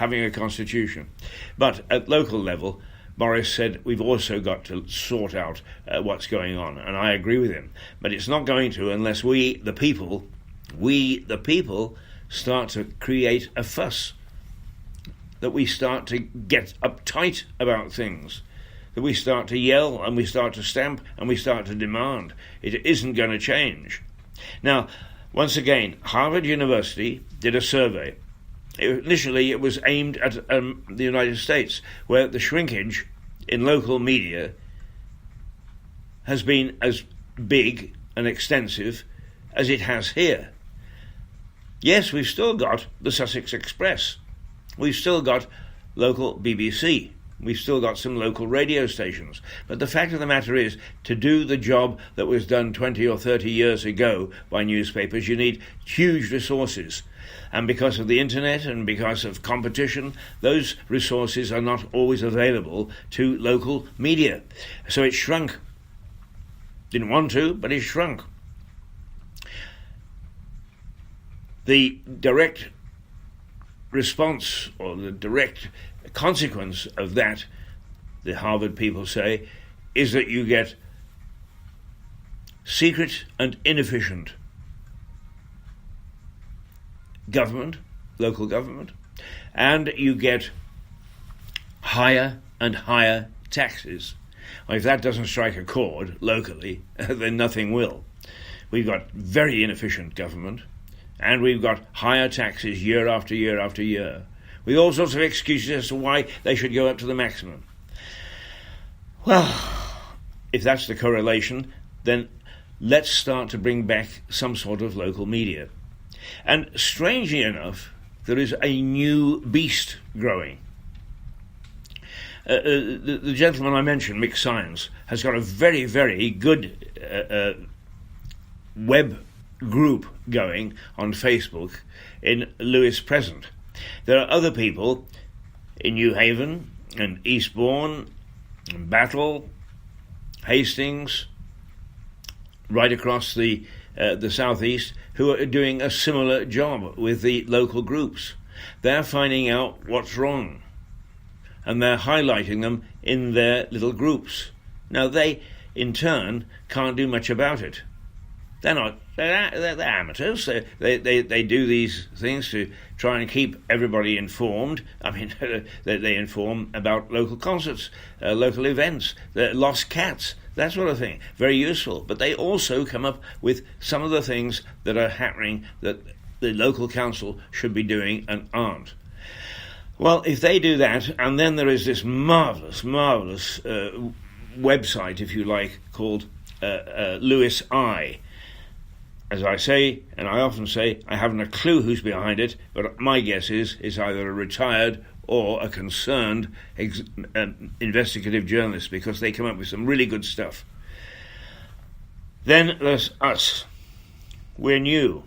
having a constitution. But at local level, Boris said we've also got to sort out what's going on, and I agree with him. But it's not going to unless we, the people, start to create a fuss, that we start to get uptight about things, that we start to yell and we start to stamp and we start to demand. It isn't going to change. Now, once again, Harvard University did a survey. Initially, it was aimed at the United States, where the shrinkage in local media has been as big and extensive as it has here. Yes, we've still got the Sussex Express. We've still got local BBC. We've still got some local radio stations. But the fact of the matter is, to do the job that was done 20 or 30 years ago by newspapers, you need huge resources. And because of the internet and because of competition, those resources are not always available to local media. So it shrunk. Didn't want to, but it shrunk. The direct response, or the direct consequence of that, the Harvard people say, is that you get secret and inefficient government, local government, and you get higher and higher taxes. Well, if that doesn't strike a chord locally, then nothing will. We've got very inefficient government, and we've got higher taxes year after year after year, with all sorts of excuses as to why they should go up to the maximum. Well, if that's the correlation, then let's start to bring back some sort of local media. And strangely enough, there is a new beast growing. The gentleman I mentioned, Mick Science, has got a very, very good web group going on Facebook in Lewis Present. There are other people in New Haven and Eastbourne and Battle, Hastings, right across the southeast, who are doing a similar job with the local groups. They're finding out what's wrong, and they're highlighting them in their little groups. Now, they, in turn, can't do much about it. They're amateurs. They do these things to try and keep everybody informed. I mean, they inform about local concerts, local events, lost cats, that sort of thing. Very useful. But they also come up with some of the things that are happening that the local council should be doing and aren't. Well, if they do that, and then there is this marvellous website, if you like, called Lewis Eye. As I say, and I often say, I haven't a clue who's behind it, but my guess is it's either a retired or a concerned investigative journalist, because they come up with some really good stuff. Then there's us. We're new.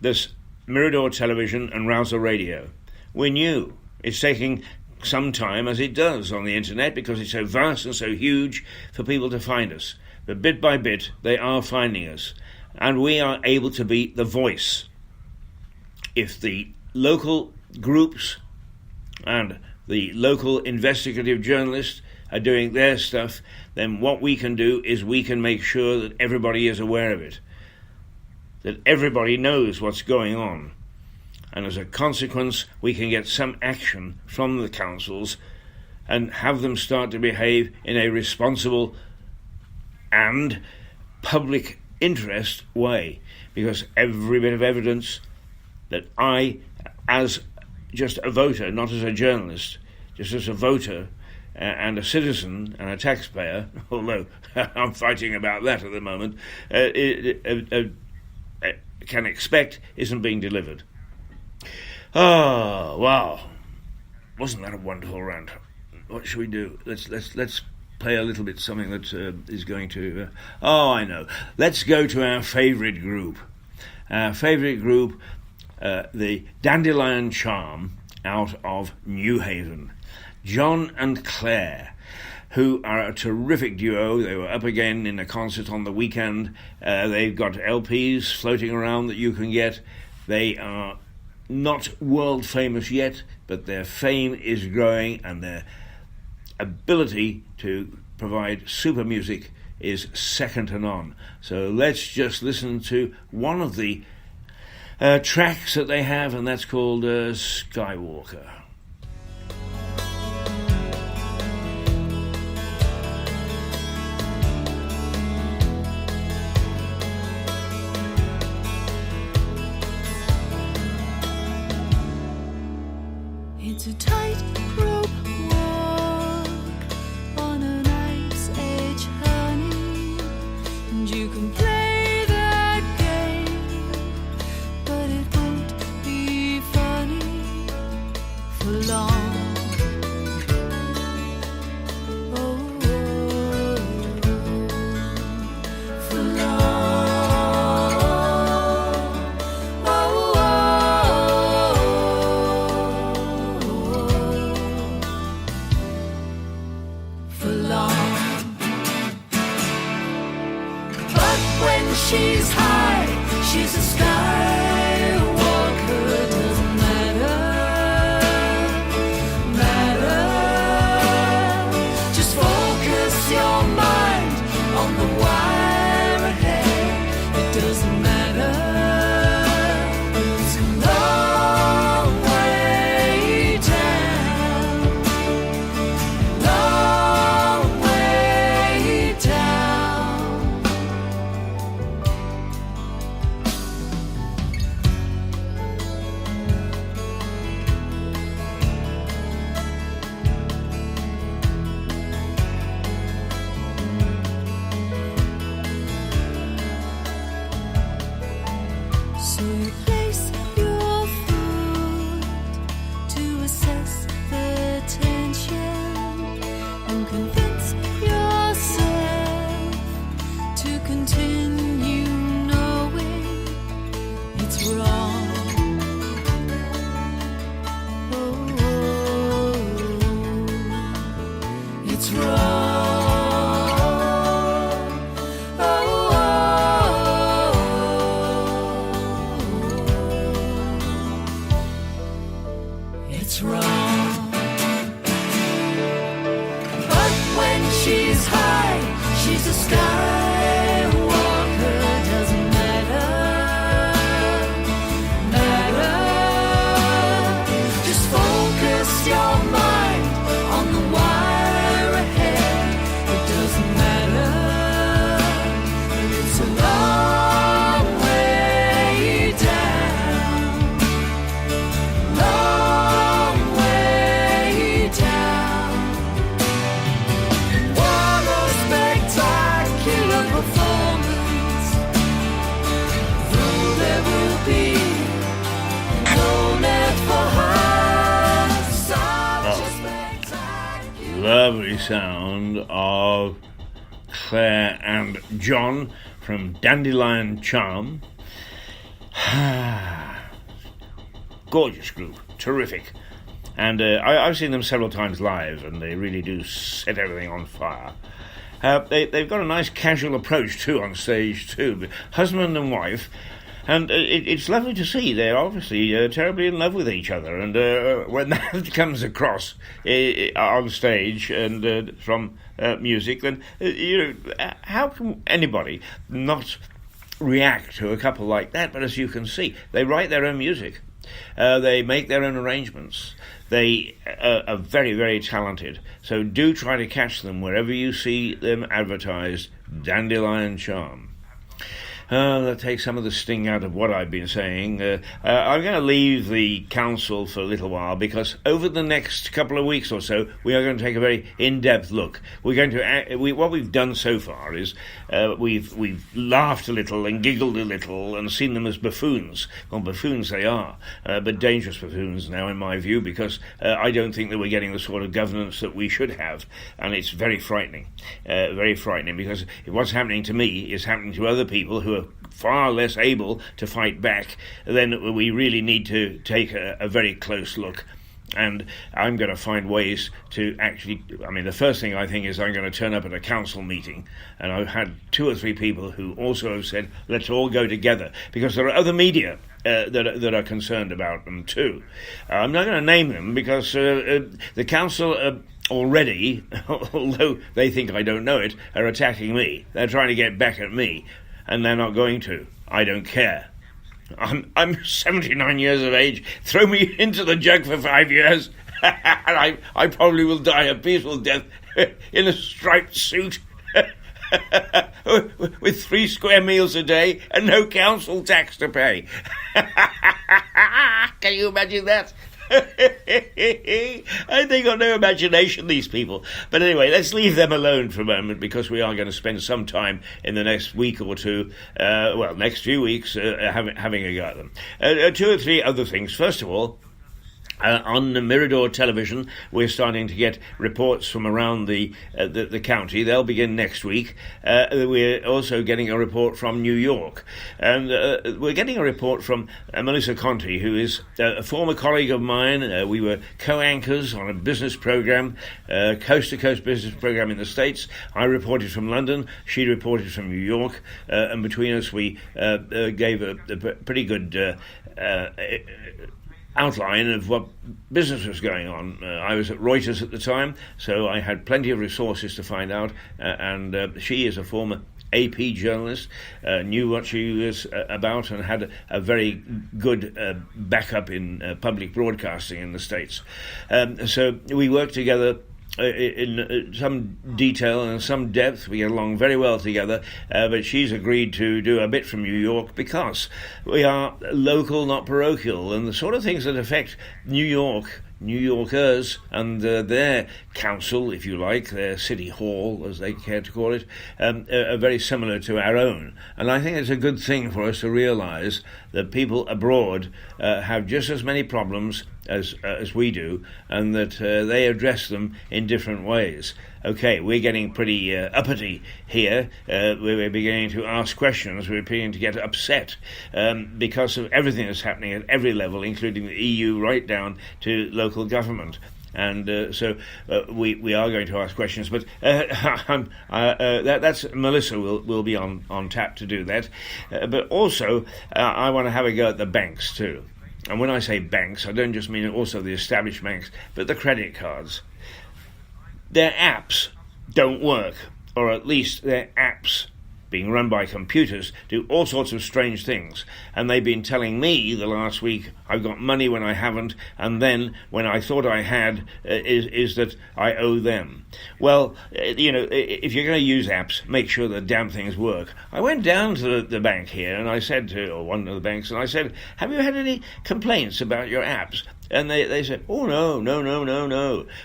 There's Mirador Television and Rouser Radio. We're new. It's taking some time, as it does on the internet, because it's so vast and so huge for people to find us. But bit by bit, they are finding us. And we are able to be the voice. If the local groups and the local investigative journalists are doing their stuff, then what we can do is we can make sure that everybody is aware of it, that everybody knows what's going on. And as a consequence, we can get some action from the councils and have them start to behave in a responsible and public interest way, because every bit of evidence that I, as just a voter, not as a journalist, just as a voter and a citizen and a taxpayer, although I'm fighting about that at the moment, can expect isn't being delivered. Oh, wow. Wasn't that a wonderful rant? What should we do? Let's play a little bit something that is going to... I know. Let's go to our favourite group. Our favourite group, the Dandelion Charm out of New Haven. John and Claire, who are a terrific duo. They were up again in a concert on the weekend. They've got LPs floating around that you can get. They are not world famous yet, but their fame is growing and their ability to provide super music is second to none. So let's just listen to one of the tracks that they have, and that's called Skywalker. It's a tightrope walk on an ice age, honey, and you can play that game, but it won't be funny for long. Oh, for long. She's high, she's a skywalker, doesn't matter, just focus your mind on the wire ahead, it doesn't matter, it's a long way down, long way down. So you place your foot to assess the tension and convince yourself to continue knowing it's wrong. Oh, it's wrong. It's wrong. But when she's high, she's a skywalker, doesn't matter, just focus your mind on the wire ahead, it doesn't matter, it's a long way down, long way down. What a spectacular performance. Though there will be no net for her, such a spectacular. Lovely sound of Claire and John from Dandelion Charm. Gorgeous group, terrific. And I've seen them several times live, and they really do set everything on fire. They've got a nice casual approach too on stage too, husband and wife, and it's lovely to see. They're obviously terribly in love with each other, and when that comes across on stage and from music, then how can anybody not react to a couple like that? But as you can see, they write their own music. They make their own arrangements. They are very, very talented. So do try to catch them wherever you see them advertised. Dandelion Charm. That takes some of the sting out of what I've been saying. I'm going to leave the council for a little while, because over the next couple of weeks or so, we are going to take a very in-depth look. We're going to what we've done so far is we've laughed a little and giggled a little and seen them as buffoons. Well, buffoons they are, but dangerous buffoons now, in my view, because I don't think that we're getting the sort of governance that we should have, and it's very frightening, because what's happening to me is happening to other people who are far less able to fight back. Then we really need to take a very close look. And I'm going to find ways to actually, the first thing I think is I'm going to turn up at a council meeting, and I've had 2 or 3 people who also have said, let's all go together, because there are other media that are concerned about them too. I'm not going to name them because the council already, although they think I don't know it, are attacking me. They're trying to get back at me, and they're not going to. I don't care. I'm 79 years of age. Throw me into the jug for 5 years, and I probably will die a peaceful death in a striped suit with 3 square meals a day and no council tax to pay. Can you imagine that? They got no imagination, these people. But anyway, let's leave them alone for a moment, because we are going to spend some time in the next week or two, next few weeks, having a go at them. 2 or 3 other things. First of all, on the Mirador television, we're starting to get reports from around the county. They'll begin next week. We're also getting a report from New York. And we're getting a report from Melissa Conti, who is a former colleague of mine. We were co-anchors on a business program, coast-to-coast business program in the States. I reported from London. She reported from New York. And between us, we gave a pretty good outline of what business was going on. I was at Reuters at the time, so I had plenty of resources to find out, and she is a former AP journalist, knew what she was about, and had a very good backup in public broadcasting in the States. So we worked together in some detail and some depth. We get along very well together, but she's agreed to do a bit from New York because we are local, not parochial, and the sort of things that affect New Yorkers and their council, if you like, their city hall, as they care to call it, are very similar to our own. And I think it's a good thing for us to realise that people abroad have just as many problems as we do, and that they address them in different ways. Okay, we're getting pretty uppity here. We're beginning to ask questions. We're beginning to get upset because of everything that's happening at every level, including the EU right down to local government. And so we are going to ask questions, but that's Melissa will be on tap to do that. But also, I want to have a go at the banks too. And when I say banks, I don't just mean also the established banks, but the credit cards. Their apps don't work, or at least their apps, being run by computers, do all sorts of strange things. And they've been telling me the last week I've got money when I haven't, and then when I thought I had, is that I owe them. Well, if you're going to use apps, make sure the damn things work. I went down to the bank here, and I said to one of the banks, and I said, have you had any complaints about your apps? And they said, oh, no.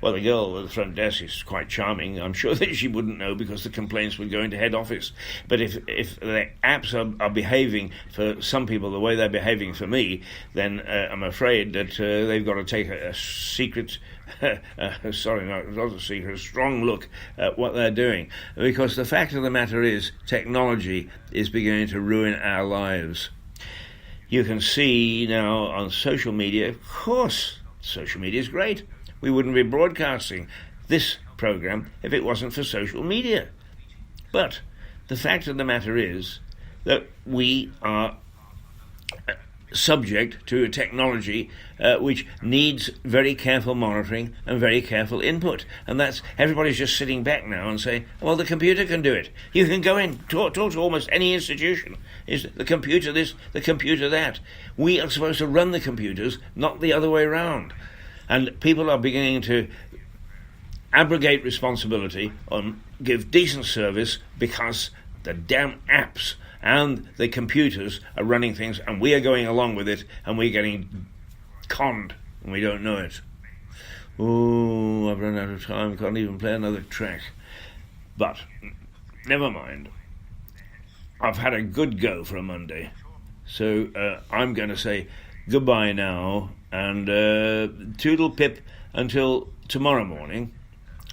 Well, the girl at the front desk is quite charming. I'm sure that she wouldn't know because the complaints would go into head office. But if the apps are behaving for some people the way they're behaving for me, then I'm afraid that they've got to take a secret, a strong look at what they're doing. Because the fact of the matter is, technology is beginning to ruin our lives. You can see now on social media, of course, social media is great. We wouldn't be broadcasting this program if it wasn't for social media. But the fact of the matter is that we are subject to a technology which needs very careful monitoring and very careful input. And that's, everybody's just sitting back now and saying, well, the computer can do it. You can go in, talk to almost any institution. Is the computer this, the computer that? We are supposed to run the computers, not the other way around. And people are beginning to abrogate responsibility and give decent service because the damn apps and the computers are running things, and we are going along with it, and we're getting conned, and we don't know it. Oh, I've run out of time, can't even play another track. But, never mind. I've had a good go for a Monday. So, I'm going to say goodbye now, and toodle pip until tomorrow morning.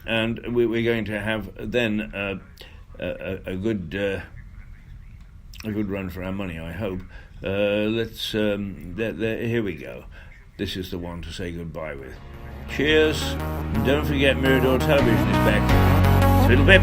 And we're going to have then a good run for our money, I hope. Here we go. This is the one to say goodbye with. Cheers. And don't forget Mirador Television is back. Toodle pip.